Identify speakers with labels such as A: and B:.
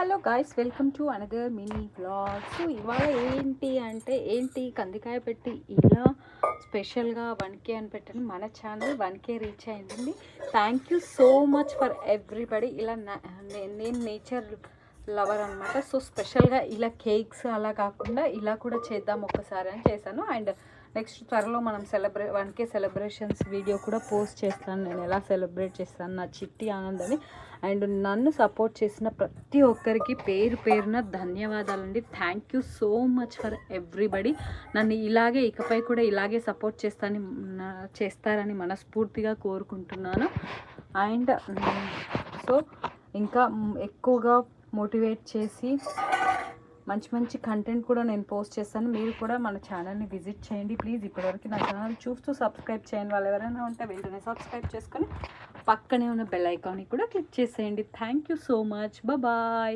A: Hello guys, welcome to another mini blog. So ఇవాళ ఏంటి కందికాయ పెట్టి ఇలా స్పెషల్గా 1K అని పెట్టాను. మన ఛానల్ 1K రీచ్ అయిందండి. Thank you so much for everybody. ఇలా నేను నేచర్ లవర్ అనమాట. సో స్పెషల్గా ఇలా కేక్స్ అలా కాకుండా ఇలా కూడా చేద్దాం ఒక్కసారి అని చేశాను. అండ్ నెక్స్ట్ త్వరలో మనం 1K సెలబ్రేషన్స్ వీడియో కూడా పోస్ట్ చేస్తాను. నేను ఎలా సెలబ్రేట్ చేస్తాను నా చిట్టి ఆనందని. అండ్ నన్ను సపోర్ట్ చేసిన ప్రతి ఒక్కరికి పేరు పేరున ధన్యవాదాలండి. Thank you so much for everybody. నన్ను ఇకపై కూడా ఇలాగే సపోర్ట్ చేస్తారని మనస్ఫూర్తిగా కోరుకుంటున్నాను. అండ్ సో ఇంకా ఎక్కువగా మోటివేట్ చేసి మంచి కంటెంట్ కూడా నేను పోస్ట్ చేస్తాను. మీరు కూడా మన ఛానల్ని విజిట్ చేయండి ప్లీజ్. ఇప్పటివరకు నా ఛానల్ చూస్తూ సబ్స్క్రైబ్ చేయండి వాళ్ళు ఎవరైనా ఉంటే వెంటనే సబ్స్క్రైబ్ చేసుకొని పక్కనే ఉన్న బెల్ ఐకాన్ని కూడా క్లిక్ చేసేయండి. Thank you so much. Bye.